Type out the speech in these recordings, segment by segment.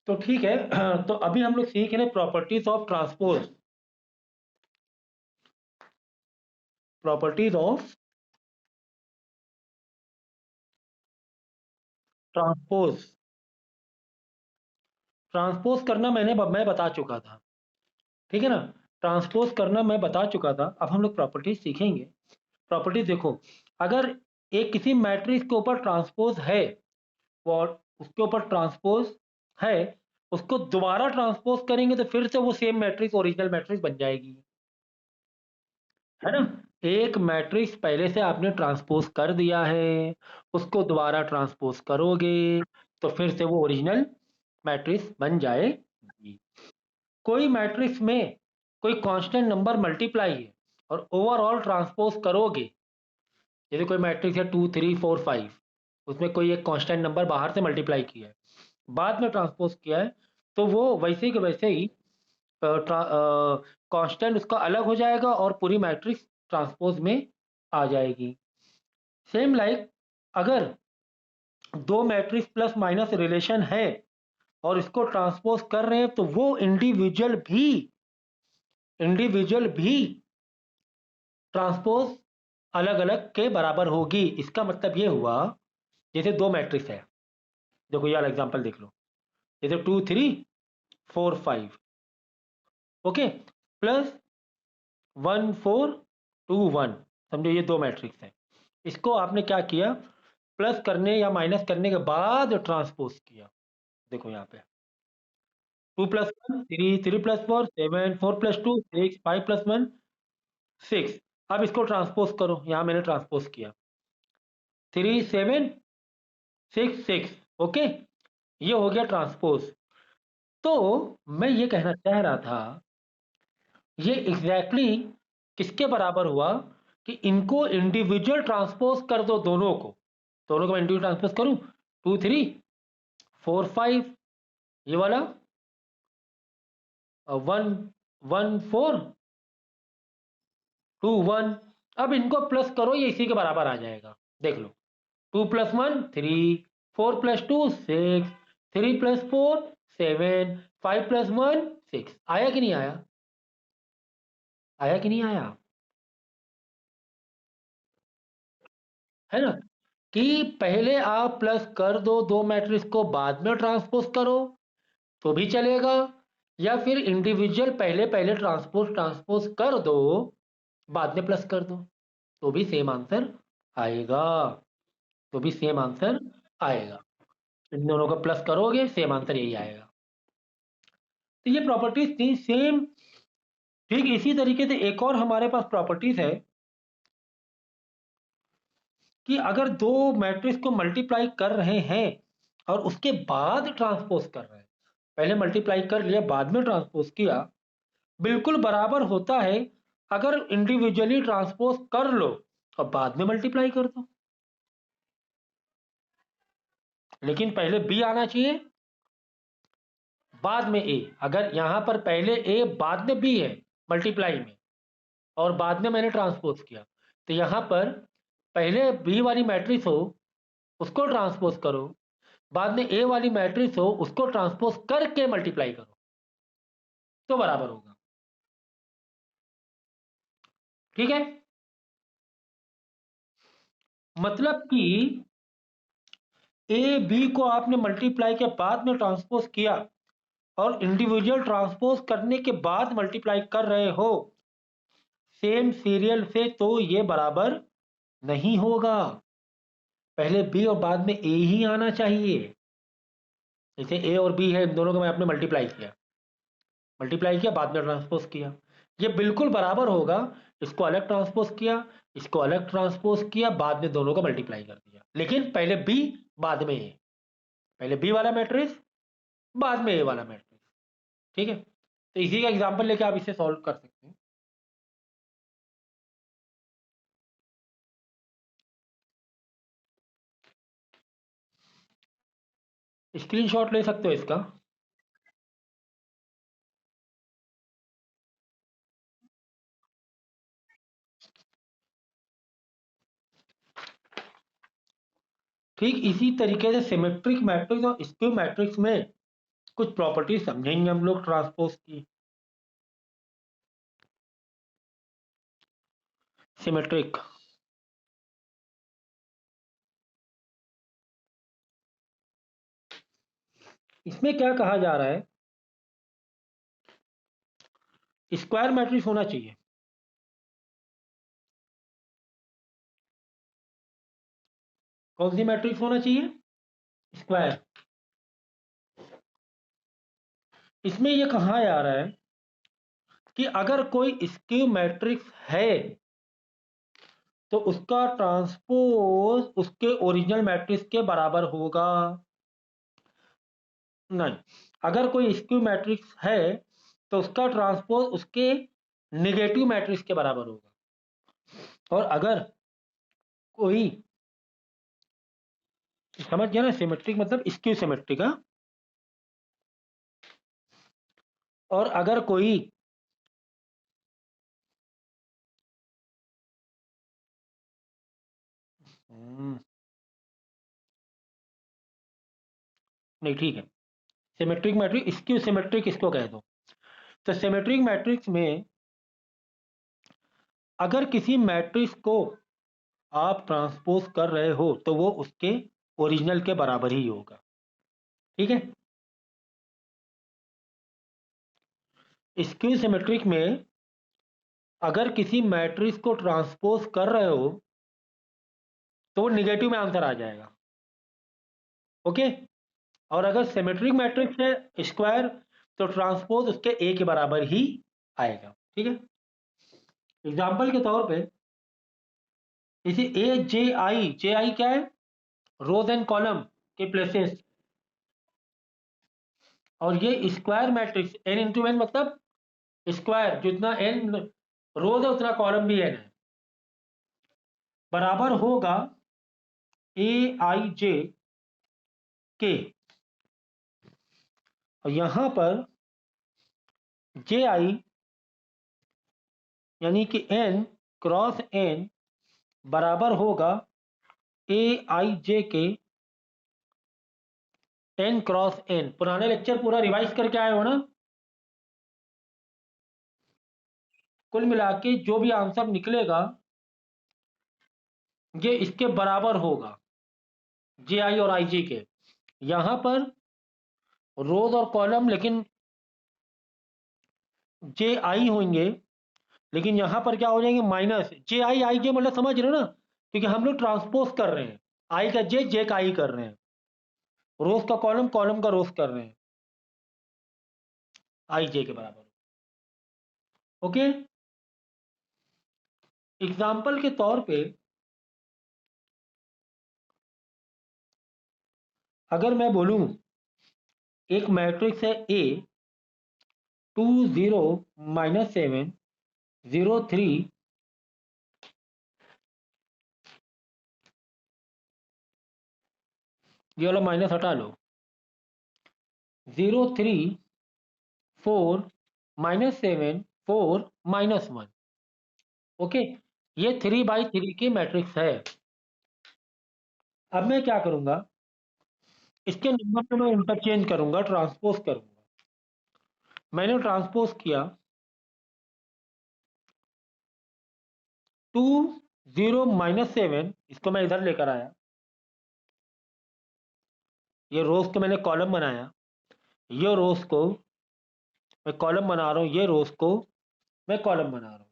तो ठीक है। तो अभी हम लोग सीख रहे हैं properties of transpose. Properties of transpose. Transpose करना मैं बता चुका था, ठीक है ना। ट्रांसपोज करना मैं बता चुका था, अब हम लोग प्रॉपर्टीज सीखेंगे। प्रॉपर्टीज देखो, अगर एक किसी मैट्रिक्स के ऊपर ट्रांसपोज है, और उसके ऊपर ट्रांसपोज है, उसको दोबारा ट्रांसपोज करेंगे तो फिर से वो सेम मैट्रिक्स ओरिजिनल मैट्रिक्स बन जाएगी, है ना। एक मैट्रिक्स पहले से आपने ट्रांसपोज कर दिया है, उसको दोबारा ट्रांसपोज करोगे तो फिर से वो ओरिजिनल मैट्रिक्स बन जाएगी। कोई मैट्रिक्स में कोई कांस्टेंट नंबर मल्टीप्लाई है और ओवरऑल ट्रांसपोज करोगे, जैसे कोई मैट्रिक्स है 2 3 4 5, उसमें कोई एक कांस्टेंट नंबर बाहर से मल्टीप्लाई किया है, बाद में ट्रांसपोज किया है, तो वो वैसे के वैसे ही कांस्टेंट उसका अलग हो जाएगा और पूरी मैट्रिक्स ट्रांसपोज में आ जाएगी। सेम लाइक, अगर दो मैट्रिक्स प्लस माइनस रिलेशन है और इसको ट्रांसपोज कर रहे हैं तो वो इंडिविजुअल भी ट्रांसपोज अलग अलग के बराबर होगी। इसका मतलब ये हुआ, जैसे दो मैट्रिक्स है, देखो यार एग्जांपल देख लो, जैसे 2 3 4 5, ओके, प्लस 1 4 2 1, समझो ये दो मैट्रिक्स है। इसको आपने क्या किया, प्लस करने या माइनस करने के बाद ट्रांसपोज किया। देखो यहाँ पे 2 + 1 3 3 + 4 7 4 + 2 6 5 + 1 अब इसको ट्रांसपोज करो, यहाँ मैंने ट्रांसपोज किया 3 7 6 6, ओके, ये हो गया ट्रांसपोज। तो मैं ये कहना चाह रहा था, ये एग्जैक्टली किसके बराबर हुआ कि इनको इंडिविजुअल ट्रांसपोज कर दो, दोनों को मैं इंडिविजुअल ट्रांसपोज करूं, 2 3 4 5, ये वाला 1 1 4 2 1, अब इनको प्लस करो, ये इसी के बराबर आ जाएगा। देख लो, 2 + 1 3, 4 + 2 6, 3 + 4 7, 5 + 1 6, आया कि नहीं आया, आया कि नहीं आया, है ना। कि पहले आप प्लस कर दो दो मैट्रिक्स को, बाद में ट्रांसपोज करो तो भी चलेगा, या फिर इंडिविजुअल पहले पहले ट्रांसपोज ट्रांसपोज कर दो, बाद में प्लस कर दो, तो भी सेम आंसर आएगा, तो भी सेम आंसर आएगा। इन दोनों को प्लस करोगे सेम आंसर यही आएगा। तो ये प्रॉपर्टीज थी सेम। ठीक इसी तरीके से एक और हमारे पास प्रॉपर्टीज है कि अगर दो मैट्रिक्स को मल्टीप्लाई कर रहे हैं और उसके बाद ट्रांसपोज कर रहे हैं, पहले मल्टीप्लाई कर लिया बाद में ट्रांसपोज किया, बिल्कुल बराबर होता है अगर इंडिविजुअली ट्रांसपोज कर लो और बाद में मल्टीप्लाई कर दो, लेकिन पहले बी आना चाहिए बाद में ए। अगर यहां पर पहले ए बाद में बी है मल्टीप्लाई में, और बाद में मैंने ट्रांसपोज किया, तो यहां पर पहले बी वाली मैट्रिक्स हो उसको ट्रांसपोज करो, बाद में ए वाली मैट्रिक्स हो उसको ट्रांसपोज करके मल्टीप्लाई करो, तो बराबर होगा। ठीक है, मतलब कि ए बी को आपने मल्टीप्लाई के बाद में ट्रांसपोज किया और इंडिविजुअल ट्रांसपोज करने के बाद मल्टीप्लाई कर रहे हो सेम सीरियल से, तो ये बराबर नहीं होगा। पहले बी और बाद में ए ही आना चाहिए। जैसे ए और बी है, इन दोनों को मैं आपने मल्टीप्लाई किया बाद में ट्रांसपोज किया, ये बिल्कुल बराबर होगा। इसको अलग ट्रांसपोज किया, इसको अलग ट्रांसपोज किया, बाद में दोनों को मल्टीप्लाई कर दिया, लेकिन पहले बी बाद में ए, पहले बी वाला मैट्रिक्स बाद में ए वाला मैट्रिक्स। ठीक है, तो इसी का एग्जांपल लेके आप इसे सॉल्व कर सकते हैं। स्क्रीनशॉट ले सकते हो इसका। ठीक इसी तरीके से सिमेट्रिक मैट्रिक्स और स्क्यू मैट्रिक्स में कुछ प्रॉपर्टी समझेंगे हम लोग ट्रांसपोज की। सिमेट्रिक, इसमें क्या कहा जा रहा है, स्क्वायर मैट्रिक्स होना चाहिए। कौन सी मैट्रिक्स होना चाहिए, स्क्वायर। इसमें यह कहा जा रहा है कि अगर कोई स्क्यू मैट्रिक्स है तो उसका ट्रांसपोज उसके ओरिजिनल मैट्रिक्स के बराबर होगा। नहीं, अगर कोई स्क्यू मैट्रिक्स है तो उसका ट्रांसपोज उसके नेगेटिव मैट्रिक्स के बराबर होगा। और अगर कोई, समझ गया ना, सिमेट्रिक मतलब स्क्यू सिमेट्रिक। हाँ, और अगर कोई नहीं, ठीक है, सिमेट्रिक मैट्रिक्स स्क्यू सिमेट्रिक इसको कह दो। तो सिमेट्रिक मैट्रिक्स में अगर किसी मैट्रिक्स को आप ट्रांसपोज कर रहे हो तो वो उसके ओरिजिनल के बराबर ही होगा। ठीक है, स्क्यू सिमेट्रिक में अगर किसी मैट्रिक्स को ट्रांसपोज कर रहे हो तो वो निगेटिव में आंसर आ जाएगा। ओके, और अगर सिमेट्रिक मैट्रिक्स है स्क्वायर तो ट्रांसपोज उसके ए के बराबर ही आएगा। ठीक है, एग्जाम्पल के तौर पे इसे जे आई क्या है, रोज एंड कॉलम के प्लेसेस। और ये square matrix N into N मतलब स्क्वायर, जितना एन रोज है उतना कॉलम भी एन है, बराबर होगा ए आई जे के। और यहां पर जे आई यानी कि एन क्रॉस एन बराबर होगा ए आई जे के एन क्रॉस एन। पुराने लेक्चर पूरा रिवाइज करके आए हो ना। कुल मिला के जो भी आंसर निकलेगा ये इसके बराबर होगा, जे आई और आई जे के। यहां पर रोज और कॉलम लेकिन जे आई होंगे, लेकिन यहां पर क्या हो जाएंगे, माइनस जे आई आई जे, मतलब समझ रहे हो ना, क्योंकि हम लोग ट्रांसपोज कर रहे हैं, आई का जे का आई कर रहे हैं, रोज का कॉलम कॉलम का रोज कर रहे हैं, आई जे के बराबर। ओके, एग्जाम्पल के तौर पे अगर मैं बोलूं एक मैट्रिक्स है ए 20-7 03, ये वाला माइनस हटा लो, 0 3 4 -7 4 -1। ओके, ये 3 by 3 की मैट्रिक्स है। अब मैं क्या करूंगा, इसके नंबर को मैं इंटरचेंज करूंगा, ट्रांसपोज करूंगा। मैंने ट्रांसपोज किया 20-7, इसको मैं इधर लेकर आया, ये रोज को मैंने कॉलम बनाया, ये रोज को मैं कॉलम बना रहा हूं, ये रोज को मैं कॉलम बना रहा हूं।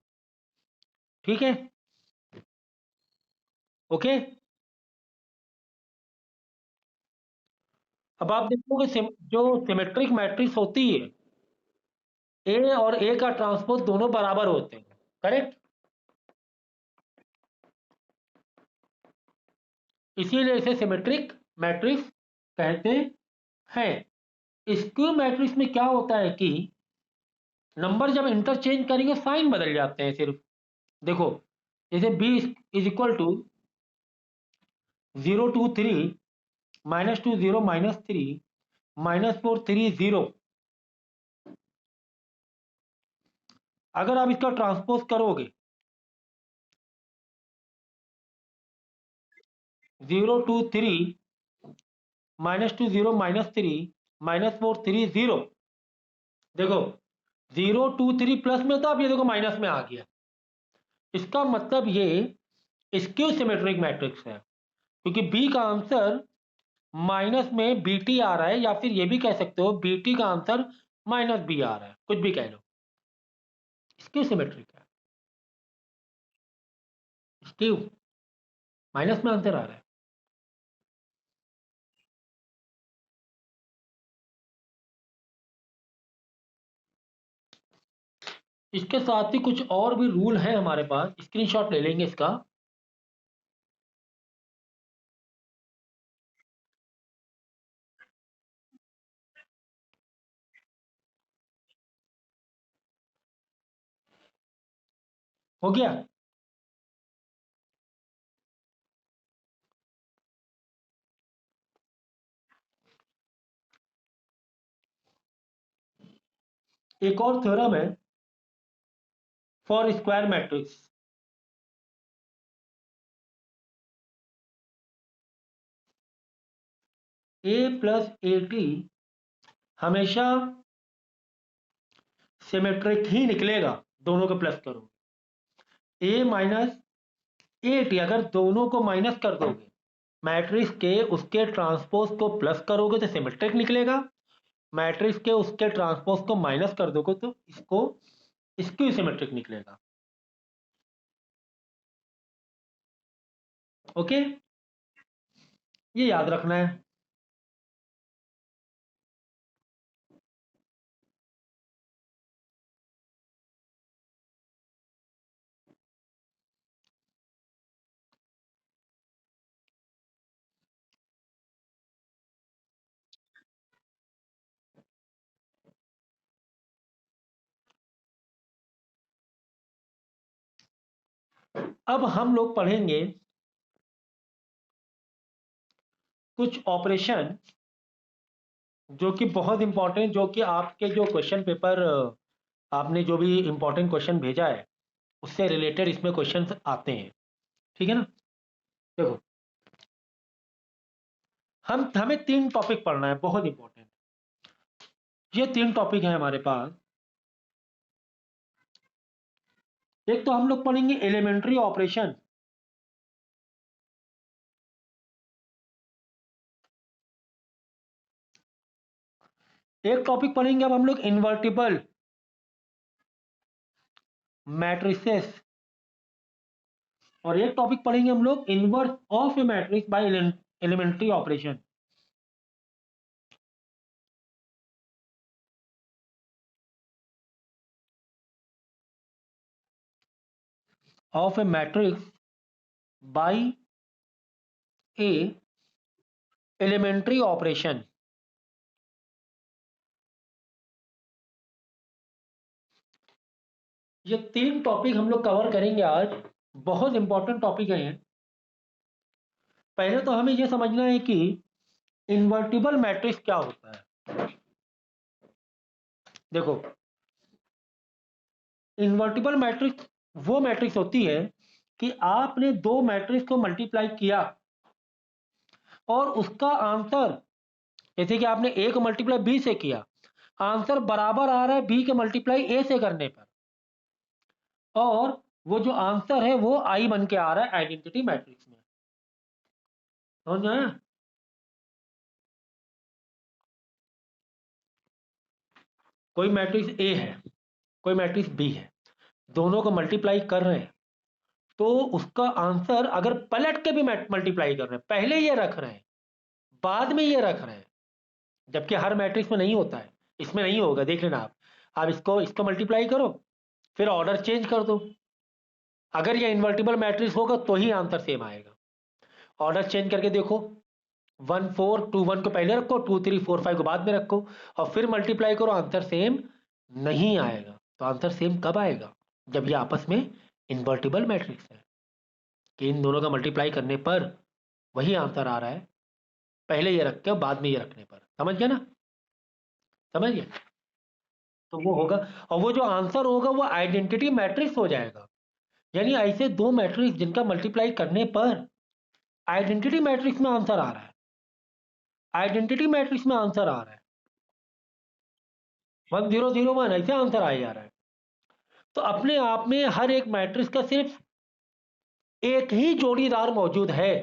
ठीक है, ओके। अब आप देखोगे जो सिमेट्रिक मैट्रिक्स होती है ए और ए का ट्रांसपोज दोनों बराबर होते हैं, करेक्ट। इसीलिए इसे सिमेट्रिक मैट्रिक्स कहते हैं। स्क्यू मैट्रिक्स में क्या होता है कि नंबर जब इंटरचेंज करेंगे साइन बदल जाते हैं सिर्फ। देखो, जैसे बी इज इक्वल टू 0 2 3 -2 0 -3 -4 3 0। अगर आप इसका ट्रांसपोज करोगे 0 2 3 -2 0 -3 -4 3 0। देखो 0 2 3 प्लस में था, अब ये देखो माइनस में आ गया। इसका मतलब ये स्क्यू सिमेट्रिक मैट्रिक्स है, क्योंकि बी का आंसर माइनस में बी टी आ रहा है, या फिर ये भी कह सकते हो बी टी का आंसर माइनस बी आ रहा है, कुछ भी कह लो, स्क्यू सिमेट्रिक है। स्क्यू माइनस में आंसर आ रहा है। इसके साथ ही कुछ और भी रूल है हमारे पास, स्क्रीनशॉट ले लेंगे इसका। हो गया। एक और थ्योरम है for square matrix. A plus A T हमेशा सिमेट्रिक ही निकलेगा, दोनों को प्लस करो। ए माइनस ए टी अगर दोनों को माइनस कर दोगे, मैट्रिक्स के उसके ट्रांसपोज को प्लस करोगे तो सिमेट्रिक निकलेगा, मैट्रिक्स के उसके ट्रांसपोज को माइनस कर दोगे तो इसको स्क्यू सिमेट्रिक निकलेगा। ओके, ये याद रखना है। अब हम लोग पढ़ेंगे कुछ ऑपरेशन जो कि बहुत इंपॉर्टेंट, जो कि आपके जो क्वेश्चन पेपर आपने जो भी इंपॉर्टेंट क्वेश्चन भेजा है उससे रिलेटेड इसमें क्वेश्चन आते हैं। ठीक है ना। देखो, हमें 3 टॉपिक पढ़ना है, बहुत इंपॉर्टेंट। ये 3 टॉपिक है हमारे पास। एक तो हम लोग पढ़ेंगे एलिमेंट्री ऑपरेशन, एक टॉपिक पढ़ेंगे अब हम लोग इन्वर्टिबल मैट्रिसेस, और एक टॉपिक पढ़ेंगे हम लोग inverse of a matrix by elementary operation. Of a matrix by a elementary operation. ये 3 टॉपिक हम लोग कवर करेंगे आज, बहुत इंपॉर्टेंट टॉपिक है ये। पहले तो हमें ये समझना है कि इन्वर्टिबल मैट्रिक्स क्या होता है। देखो, इन्वर्टिबल मैट्रिक्स वो मैट्रिक्स होती है कि आपने 2 मैट्रिक्स को मल्टीप्लाई किया और उसका आंसर, जैसे कि आपने ए को मल्टीप्लाई बी से किया, आंसर बराबर आ रहा है बी के मल्टीप्लाई ए से करने पर, और वो जो आंसर है वो आई बन के आ रहा है आइडेंटिटी मैट्रिक्स में। समझ में आया? कोई मैट्रिक्स ए है, कोई मैट्रिक्स बी है, दोनों को मल्टीप्लाई कर रहे हैं, तो उसका आंसर अगर पलट के भी मल्टीप्लाई कर रहे हैं, पहले ये रख रहे हैं बाद में ये रख रहे हैं, जबकि हर मैट्रिक्स में नहीं होता है, इसमें नहीं होगा, देख लेना आप इसको इसको मल्टीप्लाई करो फिर ऑर्डर चेंज कर दो, अगर ये इन्वर्टिबल मैट्रिक्स होगा तो ही आंसर सेम आएगा। ऑर्डर चेंज करके देखो, 1 4 2 1 को पहले रखो, 2 3 4 5 को बाद में रखो, और फिर मल्टीप्लाई करो, आंसर सेम नहीं आएगा। तो आंसर सेम कब आएगा? जब ये आपस में इन्वर्टिबल मैट्रिक्स है, कि इन दोनों का मल्टीप्लाई करने पर वही आंसर आ रहा है, पहले ये रख के बाद में ये रखने पर। समझ गया ना? समझ गया? तो वो होगा, और वो जो आंसर होगा वो आइडेंटिटी मैट्रिक्स हो जाएगा। यानी ऐसे 2 मैट्रिक्स जिनका मल्टीप्लाई करने पर आइडेंटिटी मैट्रिक्स में आंसर आ रहा है, आइडेंटिटी मैट्रिक्स में आंसर आ रहा है, 1001 ऐसे आंसर आया जा रहा है। तो अपने आप में हर एक मैट्रिक्स का सिर्फ एक ही जोड़ीदार मौजूद है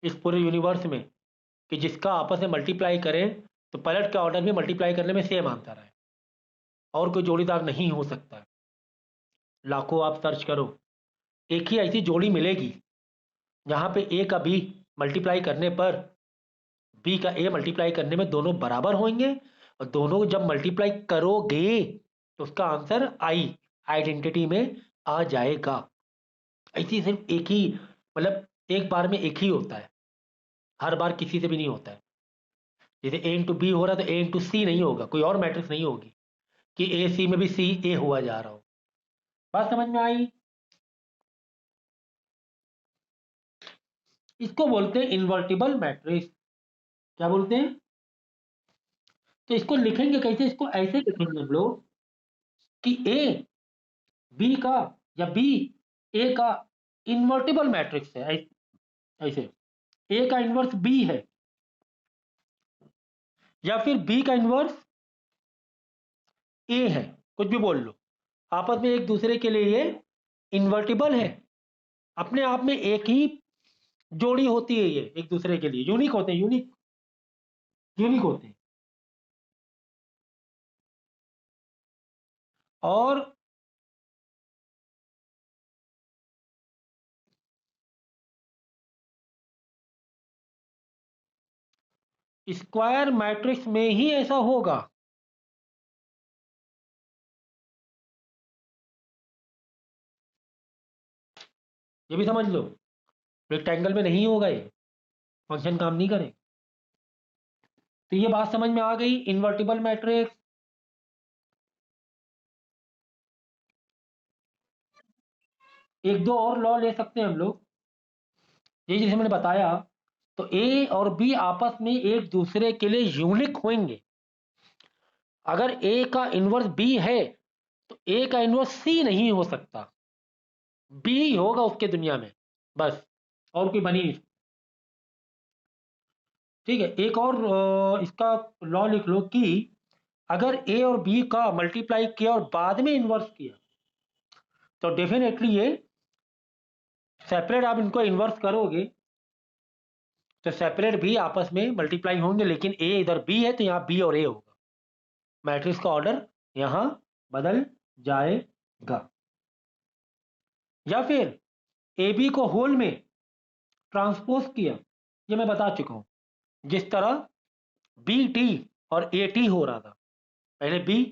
इस पूरे यूनिवर्स में, कि जिसका आपस में मल्टीप्लाई करें तो पलट के ऑर्डर में मल्टीप्लाई करने में सेम आंसर है, और कोई जोड़ीदार नहीं हो सकता। लाखों आप सर्च करो, एक ही ऐसी जोड़ी मिलेगी जहां पे ए का बी मल्टीप्लाई करने पर बी का ए मल्टीप्लाई करने में दोनों बराबर होंगे, और दोनों जब मल्टीप्लाई करोगे तो उसका आंसर आई आइडेंटिटी में आ जाएगा। ऐसी सिर्फ एक ही, मतलब एक बार में एक ही होता है, हर बार किसी से भी नहीं होता है। जैसे ए इंटू बी हो रहा है तो ए इंटू सी नहीं होगा, कोई और मैट्रिक्स नहीं होगी कि ए सी में भी सी ए हुआ जा रहा हो। बात समझ में आई? इसको बोलते हैं इन्वर्टिबल मैट्रिक्स। क्या बोलते हैं? तो इसको लिखेंगे कैसे? इसको ऐसे लिखेंगे हम लोग कि ए बी का या बी ए का इन्वर्टिबल मैट्रिक्स है। ऐसे ए का इन्वर्स बी है, या फिर बी का इन्वर्स ए है, कुछ भी बोल लो, आपस में एक दूसरे के लिए ये इन्वर्टिबल है। अपने आप में एक ही जोड़ी होती है, ये एक दूसरे के लिए यूनिक होते हैं, यूनिक यूनिक होते हैं। और स्क्वायर मैट्रिक्स में ही ऐसा होगा। ये भी समझ लो, रेक्टेंगल में नहीं होगा, ये फंक्शन काम नहीं करे। तो ये बात समझ में आ गई, इन्वर्टिबल मैट्रिक्स। एक दो और लॉ ले सकते हैं हम लोग, ये जैसे मैंने बताया, तो ए और बी आपस में एक दूसरे के लिए यूनिक होंगे। अगर ए का इन्वर्स बी है तो ए का इन्वर्स सी नहीं हो सकता, बी ही होगा उसके दुनिया में, बस, और कोई बनी नहीं। ठीक है, एक और इसका लॉ लिख लो कि अगर ए और बी का मल्टीप्लाई किया और बाद में इन्वर्स किया तो डेफिनेटली ये सेपरेट, आप इनको इन्वर्स करोगे तो सेपरेट भी आपस में मल्टीप्लाई होंगे, लेकिन ए इधर बी है तो यहाँ बी और ए होगा, मैट्रिक्स का ऑर्डर यहाँ बदल जाएगा। या फिर ए बी को होल में ट्रांसपोज किया, ये मैं बता चुका हूँ, जिस तरह बी टी और ए टी हो रहा था, पहले बी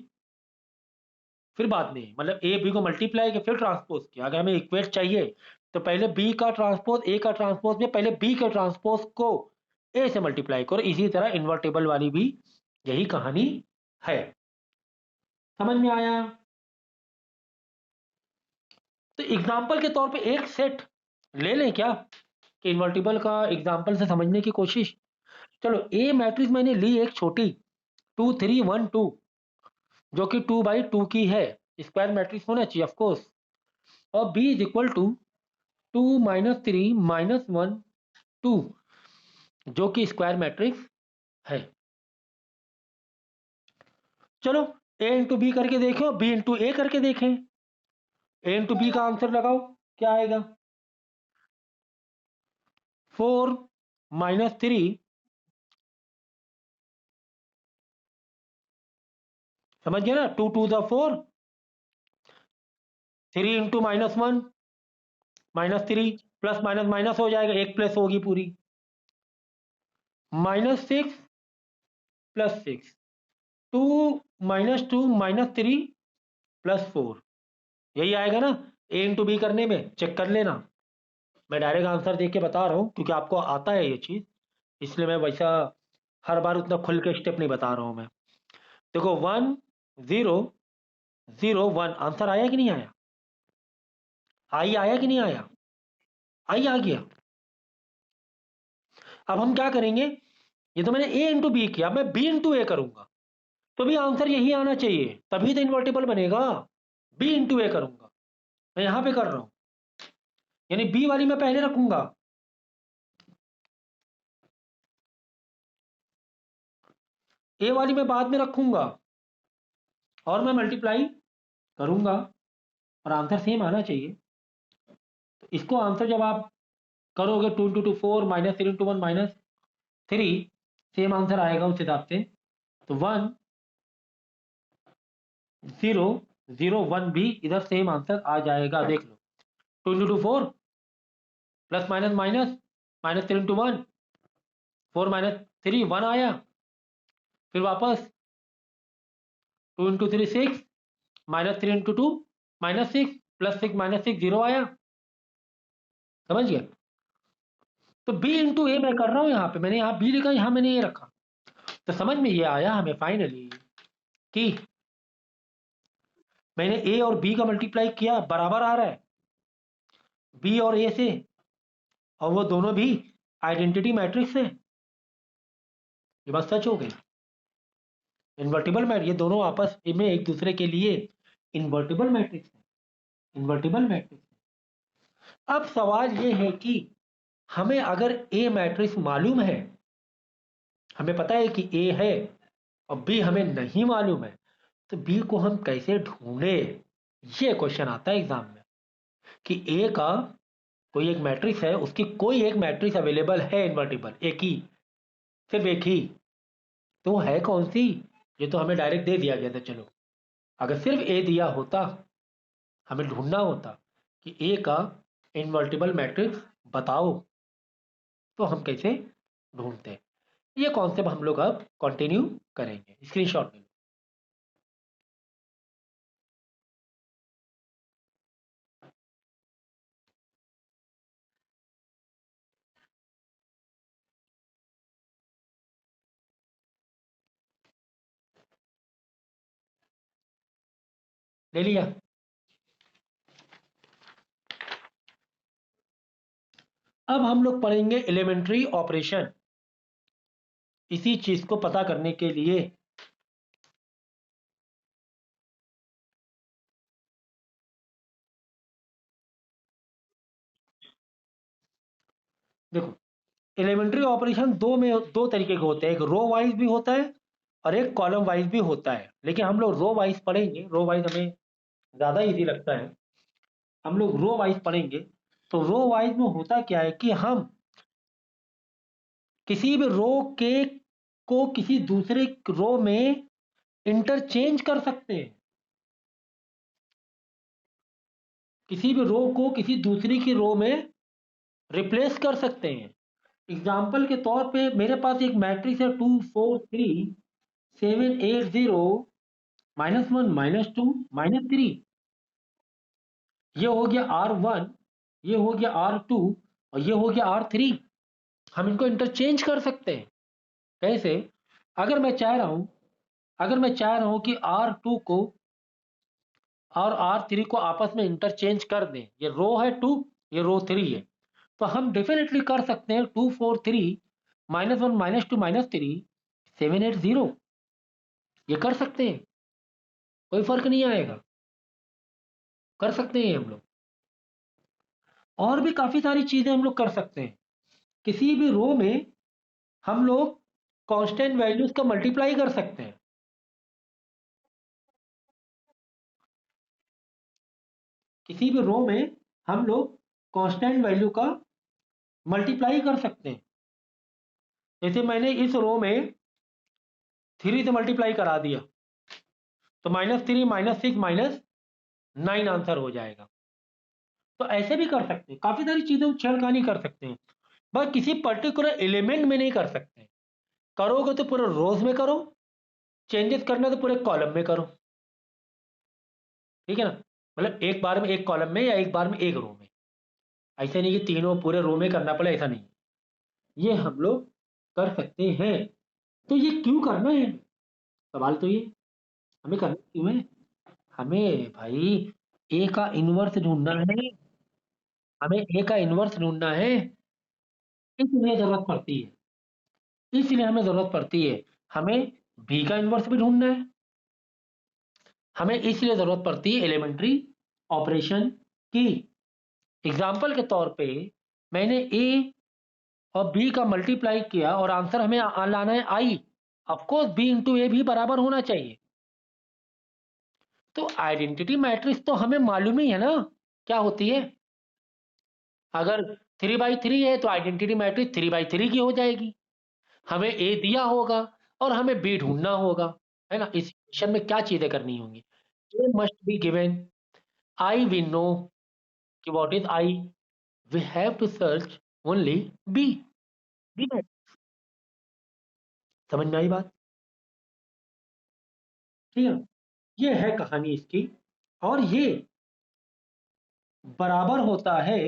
फिर बाद में, मतलब ए बी को मल्टीप्लाई किया फिर ट्रांसपोज किया। अगर हमें इक्वेट चाहिए तो पहले बी का ट्रांसपोज ए का ट्रांसपोज में पहले बी के ट्रांसपोज को ए से मल्टीप्लाई करो। इसी तरह इन्वर्टेबल वाली भी यही कहानी है। समझ में आया? तो एग्जाम्पल के तौर पे एक सेट ले लें क्या, कि इन्वर्टिबल का एग्जाम्पल से समझने की कोशिश। चलो, ए मैट्रिक्स मैंने ली एक छोटी 2 3 1 2, जो कि 2 by 2 की है, स्क्वायर मैट्रिक्स होना चाहिए ऑफकोर्स, और बी इज इक्वल टू 2 - 3 - 1 2, जो कि स्क्वायर मैट्रिक्स है। चलो, ए इंटू बी करके देखें और बी इंटू ए करके देखें। ए इंटू बी का आंसर लगाओ, क्या आएगा? 4 - 3, समझ गया ना, 2 2 4, 3 × -1 -3, प्लस माइनस माइनस हो जाएगा, एक प्लस होगी पूरी, -6 + 6, 2 - 2 -3 + 4, यही आएगा ना ए इंटू बी करने में, चेक कर लेना। मैं डायरेक्ट आंसर देख के बता रहा हूँ क्योंकि आपको आता है ये चीज, इसलिए मैं वैसा हर बार उतना खुल के स्टेप नहीं बता रहा हूँ मैं। देखो, 1 0 0 1 आंसर आया कि नहीं आया? आई आया कि नहीं आया? आई आ गया। अब हम क्या करेंगे, ये तो मैंने ए इंटू बी किया, मैं बी इंटू ए करूंगा तो भी आंसर यही आना चाहिए, तभी तो इन्वर्टिबल बनेगा। बी इंटू ए करूंगा, मैं यहां पे कर रहा हूं, यानी बी वाली मैं पहले रखूंगा, ए वाली मैं बाद में रखूंगा और मैं मल्टीप्लाई करूंगा और आंसर सेम आना चाहिए। तो इसको आंसर जब आप करोगे 2 into 2 4 minus 3 into 1 minus 3, same answer आएगा उस हिसाब से। तो 1 0 0 1 भी इधर सेम आंसर आ जाएगा, देख लो। 2 into 2 4 plus minus minus minus 3 into 1 4 minus 3 1 आया, फिर वापस 2 into 3 6 minus 3 into 2 minus 6 plus 6 minus 6 0 आया, समझ गया। तो b इंटू ए मैं कर रहा हूं, यहाँ पे मैंने यहाँ b लिखा, यहाँ मैंने ये रखा। तो समझ में ये आया हमें फाइनली कि मैंने a और b का मल्टीप्लाई किया, बराबर आ रहा है b और a से, और वो दोनों भी आइडेंटिटी मैट्रिक्स है। ये बात सच हो गई। इन्वर्टिबल मैट्रिक्स, ये दोनों आपस में एक दूसरे के लिए इन्वर्टिबल मैट्रिक्स है, इन्वर्टिबल मैट्रिक्स है। अब सवाल ये है कि हमें अगर ए मैट्रिक्स मालूम है, हमें पता है कि ए है और बी हमें नहीं मालूम है, तो बी को हम कैसे ढूंढे, ये क्वेश्चन आता है एग्जाम में कि ए का कोई एक मैट्रिक्स है, उसकी कोई एक मैट्रिक्स अवेलेबल है इन्वर्टिबल, एक ही, सिर्फ एक ही, तो वो है कौन सी। ये तो हमें डायरेक्ट दे दिया गया था। चलो, अगर सिर्फ ए दिया होता, हमें ढूंढना होता कि ए का इन्वर्टिबल मैट्रिक्स बताओ, तो हम कैसे ढूंढते। ये कॉन्सेप्ट हम लोग अब कंटिन्यू करेंगे। स्क्रीनशॉट ले लो। ले लिया। अब हम लोग पढ़ेंगे एलिमेंट्री ऑपरेशन, इसी चीज को पता करने के लिए। देखो, एलिमेंट्री ऑपरेशन दो तरीके के होते हैं, एक रो वाइज भी होता है और एक कॉलम वाइज भी होता है, लेकिन हम लोग रो वाइज पढ़ेंगे, रो वाइज हमें ज्यादा इजी लगता है, हम लोग रो वाइज पढ़ेंगे। तो रो वाइज में होता क्या है कि हम किसी भी रो के को किसी दूसरे रो में इंटरचेंज कर सकते हैं, किसी भी रो को किसी दूसरी की रो में रिप्लेस कर सकते हैं। एग्जाम्पल के तौर पे मेरे पास एक मैट्रिक्स है 2 4 3 7 8 0 -1 -2 -3, ये हो गया R1, ये हो गया R2 और ये हो गया R3। हम इनको इंटरचेंज कर सकते हैं। कैसे? अगर मैं चाह रहा हूं, अगर मैं चाह रहा हूं कि R2 को और R3 को आपस में इंटरचेंज कर दें, ये रो है 2, ये रो 3 है, तो हम डेफिनेटली कर सकते हैं 2 4 3 -1 -2 -3 7 8 0, ये कर सकते हैं, कोई फर्क नहीं आएगा, कर सकते हैं हम लोग। और भी काफी सारी चीजें हम लोग कर सकते हैं। किसी भी रो में हम लोग कांस्टेंट वैल्यूज का मल्टीप्लाई कर सकते हैं, किसी भी रो में हम लोग कांस्टेंट वैल्यू का मल्टीप्लाई कर सकते हैं। जैसे मैंने इस रो में 3 से मल्टीप्लाई करा दिया, तो -3 -6 -9 आंसर हो जाएगा। तो ऐसे भी कर सकते हैं, काफी सारी चीजें छेड़खानी कर सकते हैं, बस किसी पर्टिकुलर एलिमेंट में नहीं कर सकते। करोगे तो पूरे रोज में करो, चेंजेस करना तो पूरे कॉलम में करो, ठीक है ना। मतलब एक बार में एक कॉलम में या एक बार में एक रो में, ऐसा नहीं कि तीनों पूरे रो में करना पड़े, ऐसा नहीं, ये हम लोग कर सकते हैं। तो ये क्यों करना है, सवाल तो ये हमें करना क्यों है। हमें भाई ए का इनवर्स ढूंढना है, हमें ए का इनवर्स ढूंढना है, इसलिए जरूरत पड़ती है, इसलिए हमें जरूरत पड़ती है। हमें बी का इनवर्स भी ढूंढना है, हमें इसलिए जरूरत पड़ती है एलिमेंट्री ऑपरेशन की। एग्जाम्पल के तौर पे मैंने ए और बी का मल्टीप्लाई किया और आंसर हमें लाना है आई, ऑफकोर्स बी इंटू ए भी बराबर होना चाहिए। तो आइडेंटिटी मैट्रिक्स तो हमें मालूम ही है ना क्या होती है। अगर 3/3 है तो आइडेंटिटी मैट्रिक्स 3/3 की हो जाएगी। हमें ए दिया होगा और हमें बी ढूंढना होगा, है ना। इस इक्वेशन में क्या चीजें करनी होंगी, A must be given, I we know कि what is I, we have to search only B. B में समझ में आई बात, ठीक है। ये है कहानी इसकी। और ये बराबर होता है,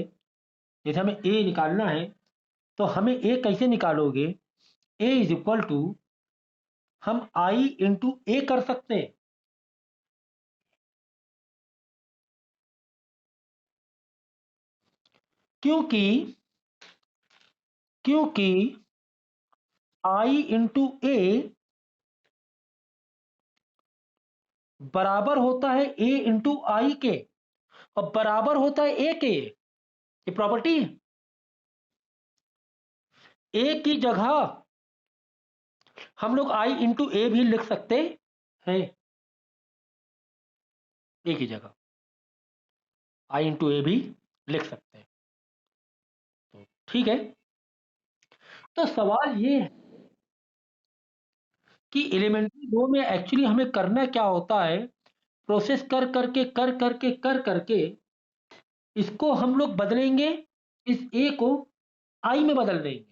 जैसे हमें ए निकालना है तो हमें ए कैसे निकालोगे, ए इज इक्वल टू, हम आई इंटू ए कर सकते हैं, क्योंकि क्योंकि आई इंटू ए बराबर होता है ए इंटू आई के, और बराबर होता है ए के। ये प्रॉपर्टी है। ए की जगह हम लोग आई इंटू ए भी लिख सकते हैं, ए की जगह आई इंटू ए भी लिख सकते हैं। तो ठीक है। तो सवाल ये है कि एलिमेंट्री रो में एक्चुअली हमें करना क्या होता है, प्रोसेस कर करके इसको हम लोग बदलेंगे, इस ए को आई में बदल देंगे,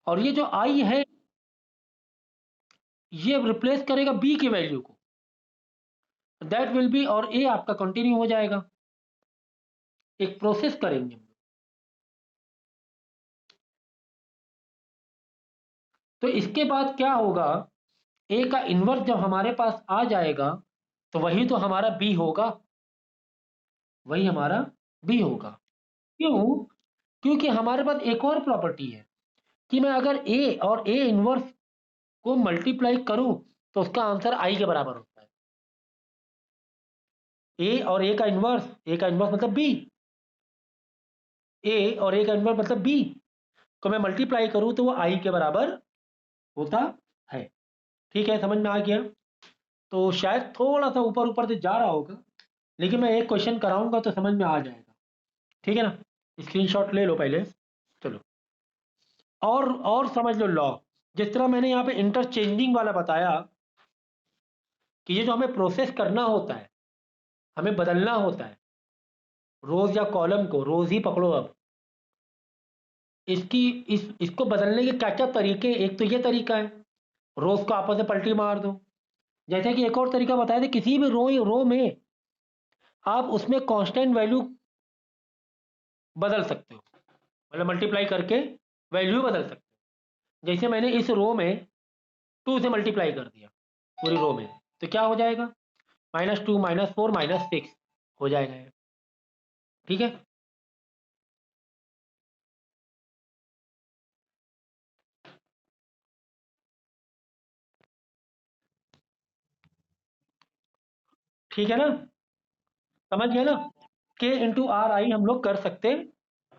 और ये जो आई है ये रिप्लेस करेगा बी की वैल्यू को, दैट विल बी, और ए आपका कंटिन्यू हो जाएगा। एक प्रोसेस करेंगे हम लोग। तो इसके बाद क्या होगा, ए का इन्वर्स जब हमारे पास आ जाएगा तो वही तो हमारा बी होगा, वही हमारा बी होगा। क्यों? क्योंकि हमारे पास एक और प्रॉपर्टी है कि मैं अगर ए और ए इन्वर्स को मल्टीप्लाई करूं तो उसका आंसर आई के बराबर होता है। ए और ए का इन्वर्स, ए का इन्वर्स मतलब बी, ए और ए का इन्वर्स मतलब बी को मैं मल्टीप्लाई करूं तो वो आई के बराबर होता है। ठीक है, समझ में आ गया। तो शायद थोड़ा सा ऊपर ऊपर से जा रहा होगा, लेकिन मैं एक क्वेश्चन कराऊंगा तो समझ में आ जाएगा। ठीक है ना, स्क्रीनशॉट ले लो पहले। चलो, और समझ लो लॉ। जिस तरह मैंने यहाँ पे इंटरचेंजिंग वाला बताया कि ये जो हमें प्रोसेस करना होता है, हमें बदलना होता है रोज या कॉलम को, रोज ही पकड़ो अब, इसकी इसको बदलने के क्या क्या तरीके, एक तो ये तरीका है रोज को आपस में पलटी मार दो। जैसे कि एक और तरीका बताया था, किसी भी रो में आप उसमें कांस्टेंट वैल्यू बदल सकते हो, मतलब मल्टीप्लाई करके वैल्यू बदल सकते हो। जैसे मैंने इस रो में 2 से मल्टीप्लाई कर दिया पूरी रो में, तो क्या हो जाएगा, -2 -4 -6 हो जाएगा ये। ठीक है। ठीक है ना, समझ गए ना, के इंटू आर आई हम लोग कर सकते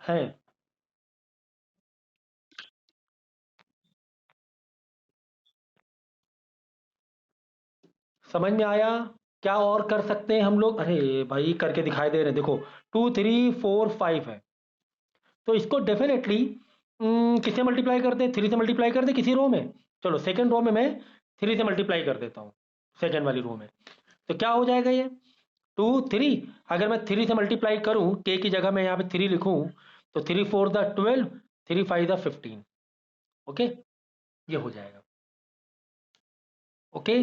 हैं। समझ में आया। क्या और कर सकते हैं हम लोग, अरे भाई करके दिखाई दे रहे हैं, देखो 2 3 4 5 है, तो इसको डेफिनेटली किससे मल्टीप्लाई करते हैं, 3 से मल्टीप्लाई करते किसी रो में। चलो सेकंड रो में मैं 3 से मल्टीप्लाई कर देता हूँ, सेकंड वाली रो में। तो क्या हो जाएगा ये 2 3, अगर मैं 3 से मल्टीप्लाई करूँ, के की जगह मैं यहाँ पे 3 लिखूँ, तो 3 4 12, 3 5 15। ओके, ये हो जाएगा। ओके,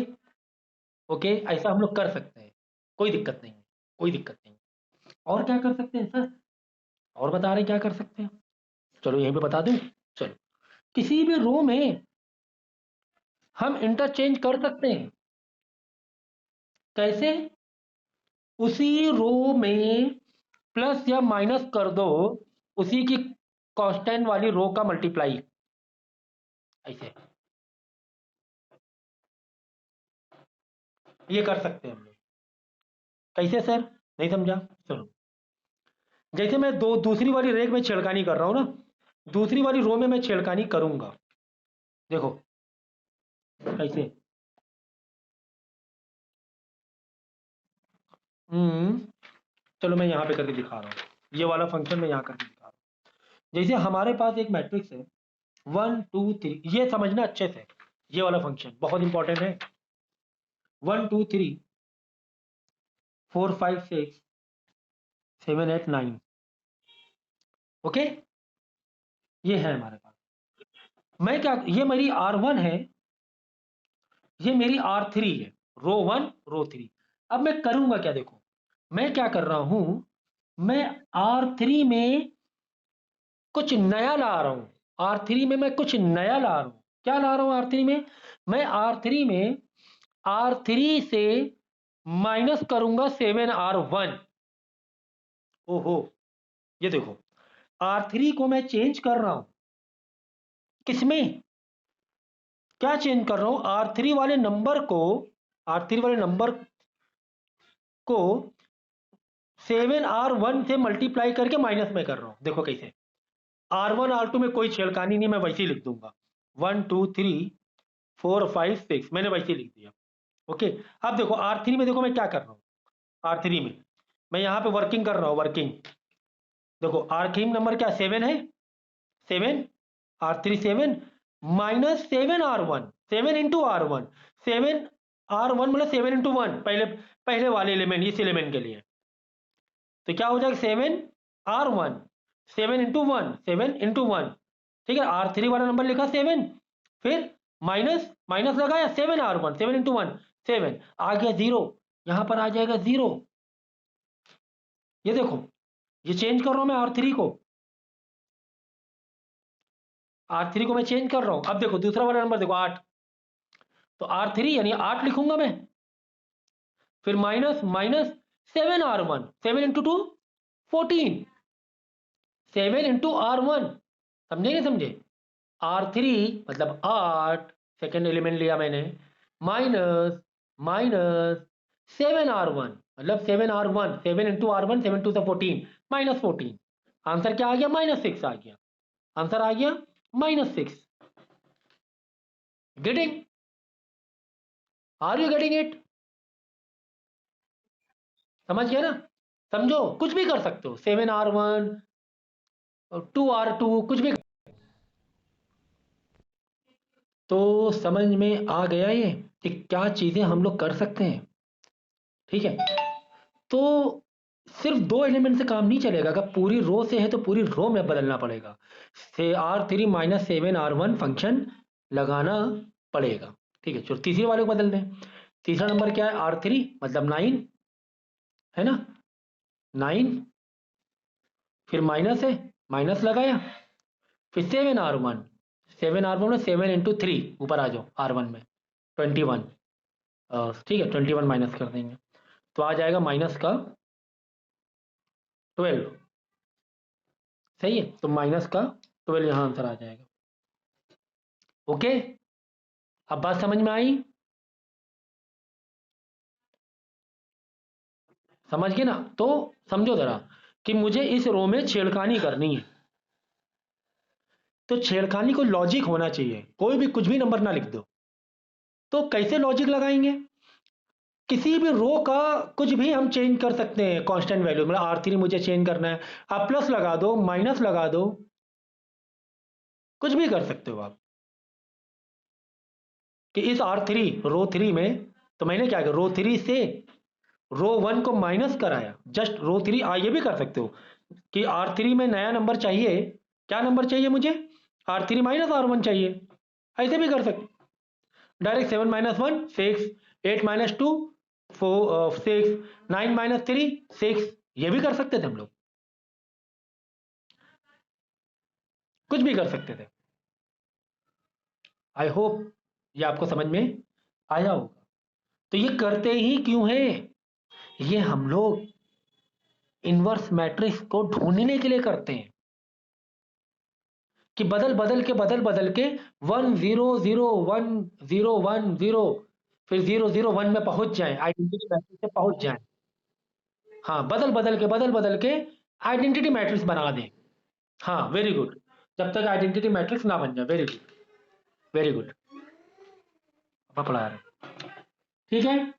ओके, ऐसा हम लोग कर सकते हैं, कोई दिक्कत नहीं, कोई दिक्कत नहीं। और क्या कर सकते हैं सर, और बता रहे हैं क्या कर सकते हैं। चलो यहीं पे बता दूं। चलो, किसी भी रो में हम इंटरचेंज कर सकते हैं। कैसे? उसी रो में प्लस या माइनस कर दो, उसी की कांस्टेंट वाली रो का मल्टीप्लाई, ऐसे ये कर सकते हैं हम लोग। कैसे सर, नहीं समझा। सुनो, जैसे मैं दूसरी वाली रेख में छेड़खानी कर रहा हूँ ना, दूसरी वाली रो में मैं छेड़खानी करूंगा। देखो कैसे। चलो मैं यहाँ पे करके दिखा रहा हूँ, ये वाला फंक्शन मैं यहाँ करके दिखा रहा हूँ। जैसे हमारे पास एक मैट्रिक्स है 1 2 3, ये समझना अच्छे से, ये वाला फंक्शन बहुत इंपॉर्टेंट है। 1 2 3 4 5 6 7 8 9, ओके, ये है हमारे पास। मैं क्या, ये मेरी R1 है, ये मेरी R3 है, रो 1 रो 3। अब मैं करूंगा क्या, देखो मैं क्या कर रहा हूं, मैं R3 में कुछ नया ला रहा हूं। R3 में मैं कुछ नया ला रहा हूं। क्या ला रहा हूं R3 में, मैं R3 में R3 से माइनस करूंगा 7R1। ओहो, ये देखो R3 को मैं चेंज कर रहा हूं, किसमें, क्या चेंज कर रहा हूं, R3 वाले नंबर को, R3 वाले नंबर को 7R1 से मल्टीप्लाई करके माइनस में कर रहा हूं। देखो कैसे, R1 R2 में कोई छेड़खानी नहीं, मैं वैसे ही लिख दूंगा 1 2 3 4 5 6, मैंने वैसे ही लिख दिया। ओके, अब देखो R3 में, देखो मैं क्या कर रहा हूँ R3 में, मैं यहाँ पे वर्किंग कर रहा हूँ, वर्किंग। देखो R3 नंबर क्या 7 है, 7, R3 7 minus 7R1, 7 into R1, 7R1 मतलब 7 इंटू 1, पहले पहले वाले एलिमेंट, इस एलिमेंट के लिए। तो क्या हो जाएगा 7R1, 7 इंटू 1, 7 इंटू 1, ठीक है। R3 वाला नंबर लिखा 7, फिर माइनस माइनस लगाया 7R1, 7 इंटू 1 7, आ गया 0, यहां पर आ जाएगा 0। ये देखो, ये चेंज कर रहा हूं मैं R3 को, R3 को मैं चेंज कर रहा हूं। अब देखो दूसरा वाला नंबर देखो 8, तो R3 यानी 8 लिखूंगा मैं, फिर minus minus 7R1, 7 into 2 14, 7 into R1, समझे नहीं समझे। R3 मतलब 8, सेकेंड एलिमेंट लिया मैंने, माइनस माइनस 7R1 मतलब 7R1, 7 into R1, 7 to 14, minus 14। Answer क्या आ गया, -6 आ गया, आंसर आ गया -6। Getting, are you getting it, समझ गया ना। समझो, कुछ भी कर सकते हो, 7R1 और 2R2 कुछ भी। तो समझ में आ गया ये कि क्या चीजें हम लोग कर सकते हैं, ठीक है। तो सिर्फ दो एलिमेंट से काम नहीं चलेगा, अगर पूरी रो से है तो पूरी रो में बदलना पड़ेगा, से R3 माइनस 7R1 फंक्शन लगाना पड़ेगा, ठीक है। चलो तीसरे वाले को बदल दें। तीसरा नंबर क्या है, R3 मतलब 9 है ना, 9, फिर माइनस है, माइनस लगाया, फिर 7R1, 7R1 में 7 इंटू 3, ऊपर आ जाओ R1 में 21, ठीक है 21 माइनस कर देंगे, तो आ जाएगा माइनस का 12, सही है। तो माइनस का 12 यहाँ आंसर आ जाएगा। ओके, अब बात समझ में आई, समझ गए ना। तो समझो जरा कि मुझे इस रो में छेड़खानी करनी है, तो छेड़खानी को लॉजिक होना चाहिए, कोई भी कुछ भी नंबर ना लिख दो। तो कैसे लॉजिक लगाएंगे, किसी भी रो का कुछ भी हम चेंज कर सकते हैं, कांस्टेंट वैल्यू, मतलब R3 मुझे चेंज करना है, आप प्लस लगा दो, माइनस लगा दो, कुछ भी कर सकते हो आप। कि इस R3 रो 3 में, तो मैंने क्या किया, रो 3 से रो 1 को माइनस कराया, जस्ट रो 3, ये भी कर सकते हो कि R3 में नया नंबर चाहिए, क्या नंबर चाहिए मुझे, R3 माइनस R1 चाहिए, ऐसे भी कर सकते। डायरेक्ट 7 माइनस 1 6, 8 माइनस 2 4 6, 9 माइनस 3 6, ये भी कर सकते थे हम लोग, कुछ भी कर सकते थे। आई होप ये आपको समझ में आया होगा। तो ये करते ही क्यों है, ये हम लोग इनवर्स मैट्रिक्स को ढूंढने के लिए करते हैं, कि बदल बदल के 1 0 0 1 0 1 0, फिर 0 0 1 में पहुंच जाए, आइडेंटिटी मैट्रिक्स से पहुंच जाए। हाँ, बदल बदल के आइडेंटिटी मैट्रिक्स बना दें। हाँ वेरी गुड, जब तक आइडेंटिटी मैट्रिक्स ना बन जाए। वेरी गुड, वेरी गुड, अब पढ़ा रहे, ठीक है।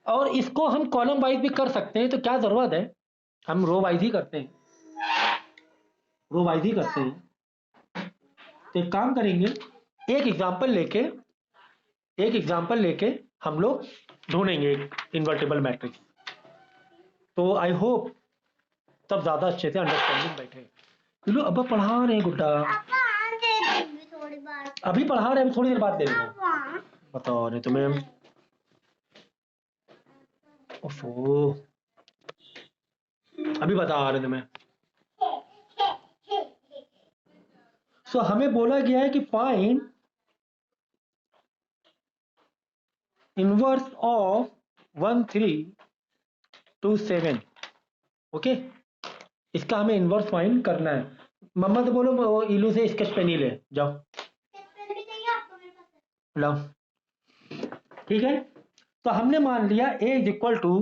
और इसको हम कॉलम वाइज भी कर सकते हैं, तो क्या जरूरत है, हम रो वाइज ही करते हैं, रो वाइज ही करते हैं। तो एक काम करेंगे, एक एग्जांपल लेके हम लोग ढूंढेंगे एक इन्वर्टेबल मैट्रिक्स। तो आई होप तब ज्यादा अच्छे से अंडरस्टैंडिंग बैठे। चलो अब पढ़ा रहे हैं गुड्डा, अभी पढ़ा रहे हैं, थोड़ी देर बाद दे देना। बताओ नहीं तुम्हें, ओफो, अभी बता रहे तुम्हें। सो हमें बोला गया है कि फाइंड इनवर्स ऑफ 1 3 2 7। ओके, इसका हमें इनवर्स फाइंड करना है। मम्मा तो बोलो वो इलू से स्केच पेन ही ले जाओ, लाओ, ठीक है। तो हमने मान लिया ए इज इक्वल टू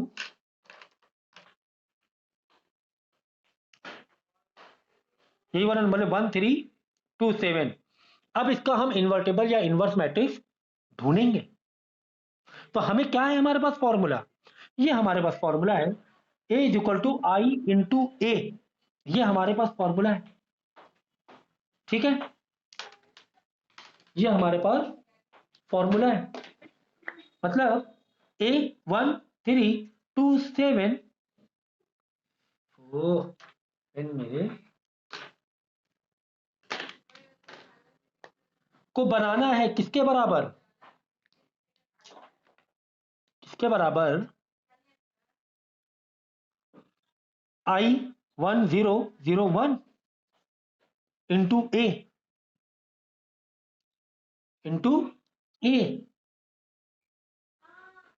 यही वाला नंबर 1 3 2 7। अब इसका हम इन्वर्टेबल या इनवर्स मैट्रिक्स ढूंढेंगे। तो हमें क्या है, हमारे पास फॉर्मूला, ये हमारे पास फॉर्मूला है, A is equal to I into A, ये हमारे पास फॉर्मूला है, ठीक है, ये हमारे पास फॉर्मूला है। मतलब ए 1 3 2 7 मेरे को बनाना है किसके बराबर, किसके बराबर, आई 1 0 0 1 इंटू ए, इंटू ए।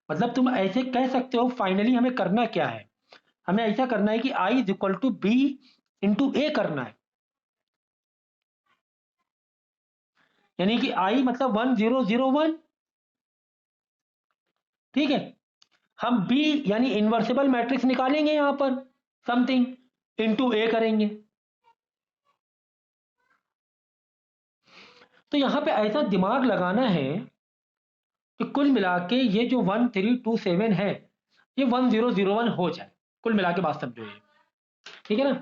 मतलब तुम ऐसे कह सकते हो, फाइनली हमें करना क्या है, हमें ऐसा करना है कि I is equal to B into A करना है। यानी कि आई मतलब 1 0 0 1, ठीक है। हम बी यानी इन्वर्सिबल मैट्रिक्स निकालेंगे यहां पर, समथिंग इंटू ए करेंगे। तो यहां पे ऐसा दिमाग लगाना है कि कुल मिला के ये जो 1 3 2 7 है, ये 1 0 0 1 हो जाए। कुल मिला के बात समझो ये, ठीक है ना,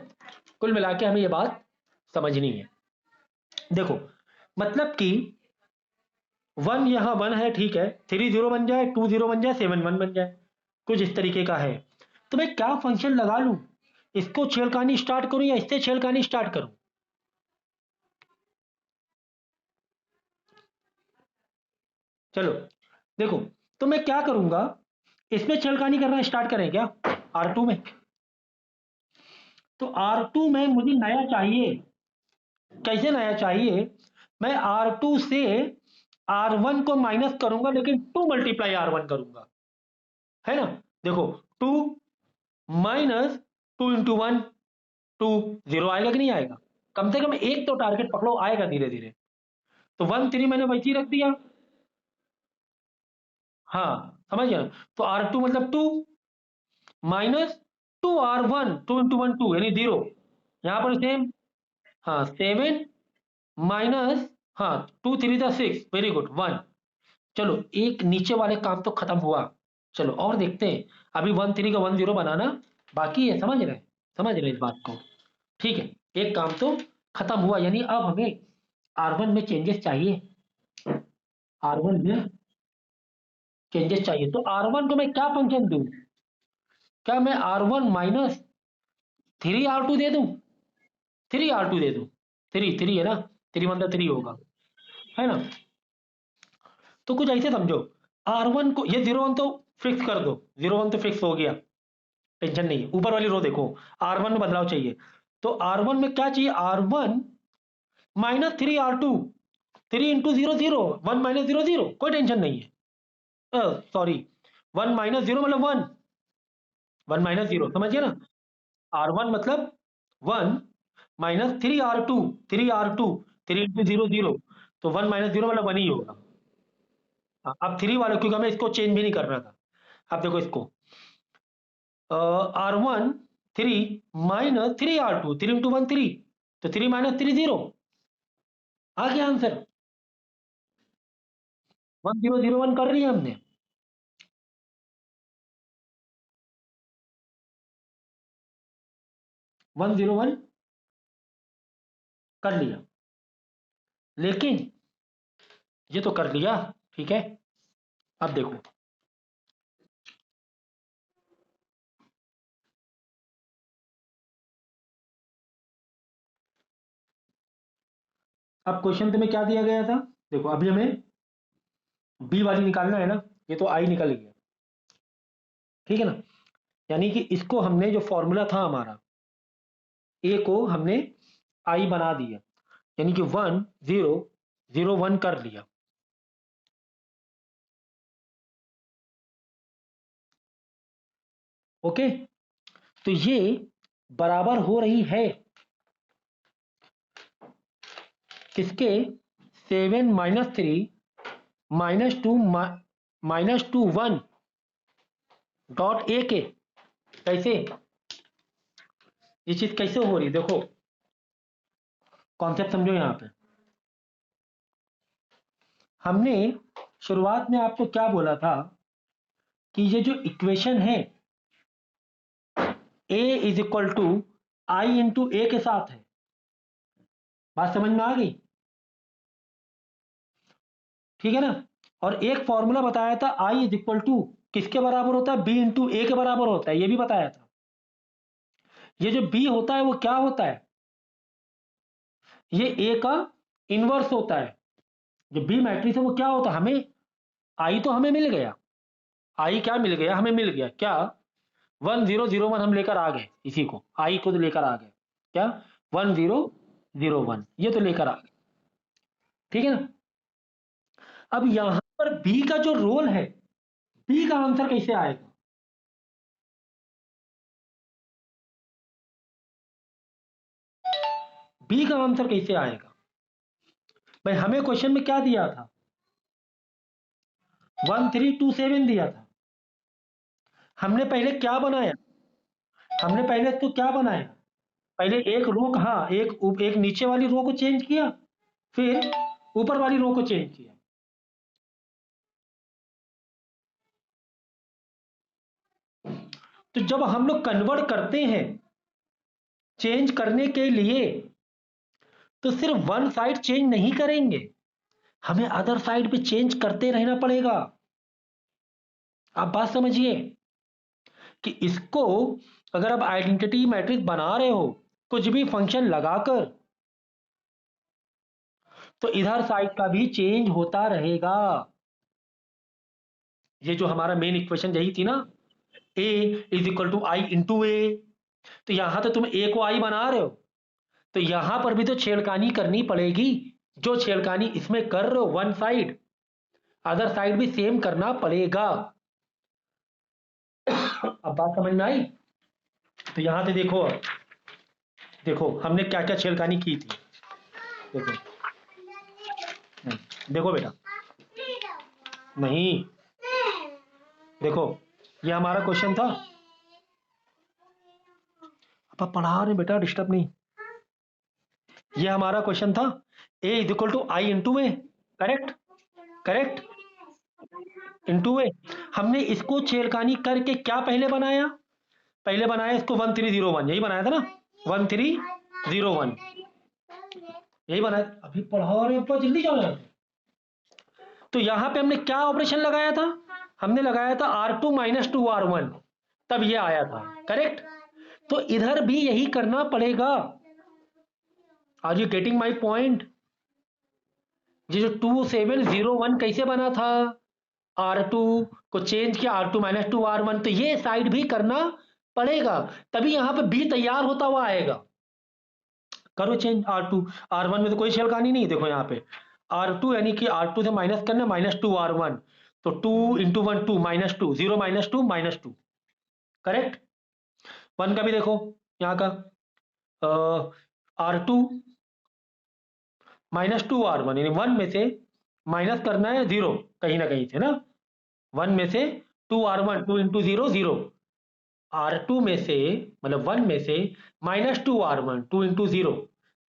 कुल मिला के हमें ये बात समझनी है। देखो मतलब कि 1 यहाँ 1 है, ठीक है, 3 0 बन जाए, 2 0 बन जाए, 7 1 बन जाए, कुछ इस तरीके का है। तो मैं क्या फंक्शन लगा लूं, इसको छेड़खानी स्टार्ट करूं या इससे छेड़खानी स्टार्ट करूं। चलो देखो, तो मैं क्या करूंगा, इसमें छेड़खानी करना स्टार्ट करें क्या, R2 में। तो R2 में मुझे नया चाहिए, कैसे नया चाहिए, मैं R2 से R1 को माइनस करूंगा, लेकिन 2 मल्टीप्लाई R1 करूंगा, है ना। देखो 2 माइनस 2 इंटू 1 2, 0 आएगा कि नहीं आएगा, कम से कम एक तो टारगेट पकड़ो, आएगा धीरे धीरे। तो 1 3 मैंने वैसे ही रख दिया, हाँ समझ गया। तो R2 मतलब 2 माइनस 2 R1, 2 इंटू 1 2 यानी 0, यहां पर सेम, हाँ 7 माइनस, हाँ 2 3 जा 6, वेरी गुड 1। चलो एक नीचे वाले काम तो खत्म हुआ, चलो और देखते हैं। अभी 1 3 का 1 0 बनाना बाकी है, समझ रहे इस बात को, ठीक है। एक काम तो खत्म हुआ, यानी अब हमें R1 में चेंजेस चाहिए, R1 में चेंजेस चाहिए। तो R1 को मैं क्या फंक्शन दूं, क्या मैं R1 माइनस 3 R2 दे दूं, 3 R2 दे दूं, 3 है ना, 3 मतलब 3 होगा, है ना। तो कुछ ऐसे समझो, R1 को ये 0 1 तो फिक्स कर दो, 0 1 तो फिक्स हो गया, टेंशन नहीं है। ऊपर वाली रो देखो, R1 में बदलाव चाहिए, तो R1 में क्या चाहिए, R1 minus 3 R2, 3 into 0 0, 1 minus 0 0, कोई टेंशन नहीं है, सॉरी 1 माइनस 0 मतलब 1, 1 माइनस 0 समझिए ना, R1 मतलब 1 माइनस 3 R2, 3 R2, 3 इंटू 0 0, तो 1 माइनस 0 मतलब 1 ही होगा। अब 3 वाले, क्योंकि हमें इसको चेंज भी नहीं करना था। अब देखो इसको, R1 3 माइनस 3 R2, 3 इंटू 1 3, तो 3 माइनस 3 0, आ गया आंसर। 1001 कर रही है हमने। वन जीरो वन कर लिया, लेकिन ये तो कर लिया, ठीक है। अब देखो, अब क्वेश्चन तुम्हें क्या दिया गया था? देखो अभी हमें बी वाली निकालना है ना, ये तो आई निकल गया, ठीक है ना। यानी कि इसको हमने, जो फॉर्मूला था हमारा, ए को हमने आई बना दिया, यानी कि 1001 कर लिया। ओके, तो ये बराबर हो रही है किसके? 7 - 3 -2 1 डॉट ए के। कैसे ये चीज कैसे हो रही है? देखो कॉन्सेप्ट समझो। यहां पे हमने शुरुआत में आपको क्या बोला था कि ये जो इक्वेशन है a is equal to I into A के साथ है। बात समझ में आ गई? ठीक है ना। और एक फॉर्मूला बताया था आई इज इक्वल टू किसके बराबर होता है? बी इंटू ए के बराबर होता है, ये भी बताया था। ये जो बी होता है वो क्या होता है? ये ए का इनवर्स होता है। जो बी मैट्रिक्स है वो क्या होता है? हमें आई तो हमें मिल गया, आई क्या मिल गया? हमें मिल गया क्या? 1001 हम लेकर आ गए, इसी को आई को तो लेकर आ गए क्या? 1001 ये तो लेकर आ गए, ठीक है ना। अब यहां पर बी का जो रोल है, बी का आंसर कैसे आएगा? बी का आंसर कैसे आएगा भाई? हमें क्वेश्चन में क्या दिया था? 1327 दिया था। हमने पहले क्या बनाया? हमने पहले तो क्या बनाया? पहले एक रो, हाँ, एक नीचे वाली रो को चेंज किया, फिर ऊपर वाली रो को चेंज किया। तो जब हम लोग कन्वर्ट करते हैं चेंज करने के लिए, तो सिर्फ वन साइड चेंज नहीं करेंगे, हमें अदर साइड पे चेंज करते रहना पड़ेगा। आप बात समझिए कि इसको अगर आप आइडेंटिटी मैट्रिक्स बना रहे हो कुछ भी फंक्शन लगाकर, तो इधर साइड का भी चेंज होता रहेगा। ये जो हमारा मेन इक्वेशन यही थी ना, A is equal to I into A. तो यहां तो तुम ए को आई बना रहे हो, तो यहां पर भी तो छेड़खानी करनी पड़ेगी। जो छेड़खानी इसमें कर रहे हो वन साइड, अदर साइड भी सेम करना पड़ेगा। अब बात समझ में आई? तो यहां से देखो, देखो हमने क्या क्या छेड़खानी की थी। देखो, देखो बेटा, नहीं, देखो ये हमारा क्वेश्चन था। अब पढ़ा रहे बेटा, डिस्टर्ब नहीं। ये हमारा क्वेश्चन था, A is equal to I into A, correct? Correct, into A. हमने इसको छेड़खानी करके क्या पहले बनाया? पहले बनाया इसको 1301, यही बनाया था ना, 1301 यही बनाया। अभी पढ़ा रहे ऊपर, जल्दी जाओ यार। तो यहां पे हमने क्या ऑपरेशन लगाया था? हमने लगाया था R2 - 2R1, तब ये आया था, करेक्ट? तो इधर भी यही करना पड़ेगा। Are you getting my point? ये जो 2701 कैसे बना था? R2 को चेंज किया, R2 - 2R1, तो ये साइड भी करना पड़ेगा, तभी यहां पे बी तैयार होता हुआ आएगा। करो चेंज, R2 R1 में तो कोई छेड़खानी नहीं। देखो यहाँ पे R2 यानी कि R2 से माइनस करना, -2R1, तो 2 इंटू 1 2 -2 0 -2 -2, करेक्ट? 1 का भी देखो यहाँ का, R2 -2R1, यानी 1 में से माइनस करना है 0 कहीं ना कहीं से ना। 1 में से 2R1, 2 इंटू 0 0, R2 में से, मतलब 1 में से -2R1, 2 इंटू 0,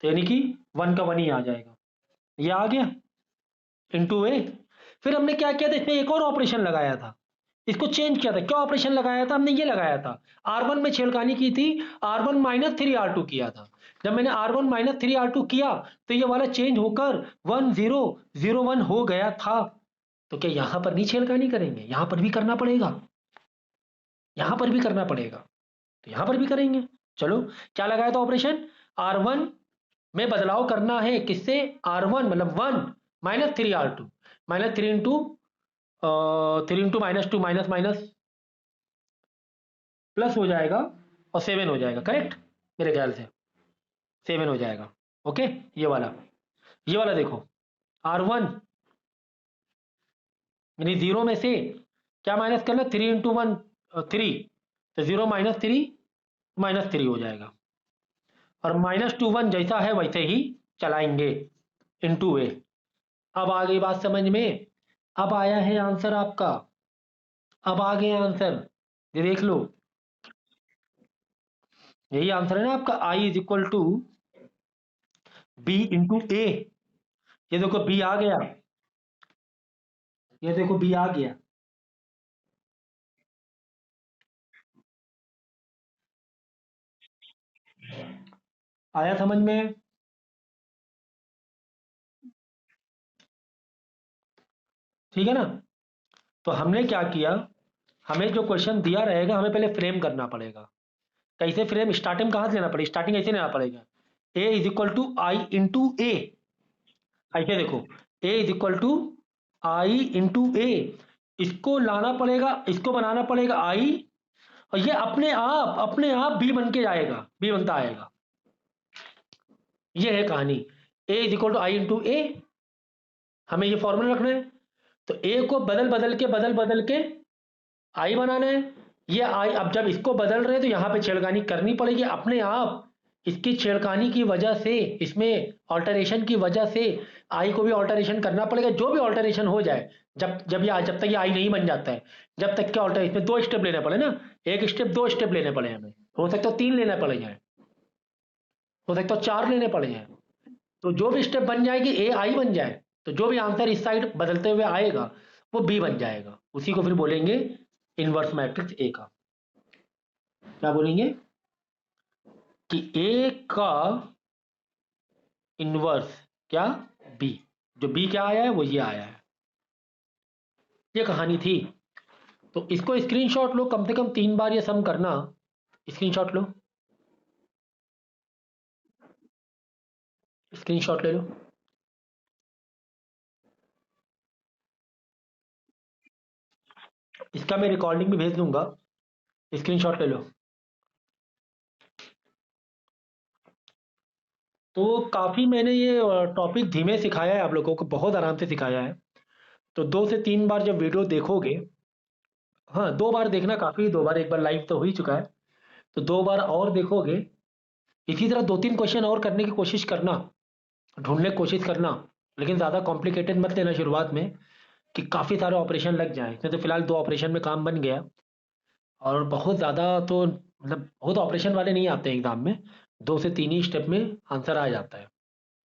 तो यानी कि 1 का 1 ही आ जाएगा, ये आ गया इंटू ए। फिर हमने क्या किया था, इसमें एक और ऑपरेशन लगाया था, इसको चेंज किया था। क्या ऑपरेशन लगाया था हमने, ये लगाया था, R1 में छेड़खानी की थी, R1 माइनस 3R2 किया था। जब मैंने R1 माइनस 3R2 किया तो ये वाला चेंज होकर 1001 हो गया था। तो क्या यहां पर नहीं छेड़खानी करेंगे, यहां पर भी करना पड़ेगा, यहां पर भी करना पड़ेगा, तो यहां पर भी करेंगे। चलो, क्या लगाया था ऑपरेशन, R1 में बदलाव करना है, किससे, R1 मतलब 1 minus 3R2, minus 3 into minus 2 minus minus plus हो जाएगा और 7 हो जाएगा, करेक्ट, मेरे ख्याल से 7 हो जाएगा। ओके, ये वाला देखो, R1 यानी 0 में से क्या माइनस करना, 3 इंटू 1 3, तो 0 माइनस थ्री हो जाएगा, और -1 जैसा है वैसे ही चलाएंगे इंटू ए। अब आ गई बात समझ में, अब आया है आंसर आपका, अब आ गए आंसर, ये देख लो, यही आंसर है ना आपका, I is equal to B into A. ये देखो बी आ गया, ये देखो बी आ गया, आया समझ में, ठीक है ना। तो हमने क्या किया, हमें जो क्वेश्चन दिया रहेगा हमें पहले फ्रेम करना पड़ेगा। कैसे फ्रेम, स्टार्टिंग कहां से लेना पड़ेगा, स्टार्टिंग ऐसे लेना पड़ेगा, A is equal to I into A. ऐसे देखो, A is equal to I into A, इसको लाना पड़ेगा, इसको बनाना पड़ेगा आई, और ये अपने आप बी बन के आएगा, बी बनता आएगा। ये है कहानी, A is equal to I into A, हमें ये फॉर्मूला रखना है। तो ए को बदल बदल के आई बनाना है। ये आई, अब जब इसको बदल रहे हैं तो यहाँ पे छेड़खानी करनी पड़ेगी अपने आप, इसकी छेड़खानी की वजह से, इसमें ऑल्टरेशन की वजह से आई को भी ऑल्टरेशन करना पड़ेगा। जो भी ऑल्टरेशन हो जाए, जब तक ये आई नहीं बन जाता है, जब तक क्या ऑल्टर, इसमें 2 स्टेप लेने पड़े ना, एक स्टेप 2 स्टेप लेने पड़े हमें, हो सकता है 3 लेने पड़े जाए, हो सकता है 4 लेने पड़े जाए। तो जो भी स्टेप बन जाएगी, ए आई बन जाए, तो जो भी आंसर इस साइड बदलते हुए आएगा वो बी बन जाएगा, उसी को फिर बोलेंगे इनवर्स मैट्रिक्स ए का। क्या बोलेंगे कि ए का इनवर्स क्या, बी, जो बी क्या आया है वो ये आया है। ये कहानी थी। तो इसको स्क्रीनशॉट लो, कम से कम 3 बार ये सम करना, स्क्रीनशॉट लो, स्क्रीनशॉट ले लो। इसका मैं रिकॉर्डिंग भी भेज दूंगा, स्क्रीनशॉट ले लो। तो काफ़ी मैंने ये टॉपिक धीमे सिखाया है, आप लोगों को बहुत आराम से सिखाया है। तो 2 से 3 बार जब वीडियो देखोगे, हाँ 2 बार देखना काफ़ी, 2 बार, एक बार लाइव तो हो ही चुका है, तो 2 बार और देखोगे। इसी तरह 2-3 क्वेश्चन और करने की कोशिश करना, ढूंढने की कोशिश करना, लेकिन ज़्यादा कॉम्प्लिकेटेड मत लेना शुरुआत में, कि काफ़ी सारे ऑपरेशन लग जाएँ। इसमें तो फिलहाल 2 ऑपरेशन में काम बन गया, और बहुत ज़्यादा तो मतलब बहुत ऑपरेशन वाले नहीं आते हैं एग्जाम में, 2 से 3 ही स्टेप में आंसर आ जाता है।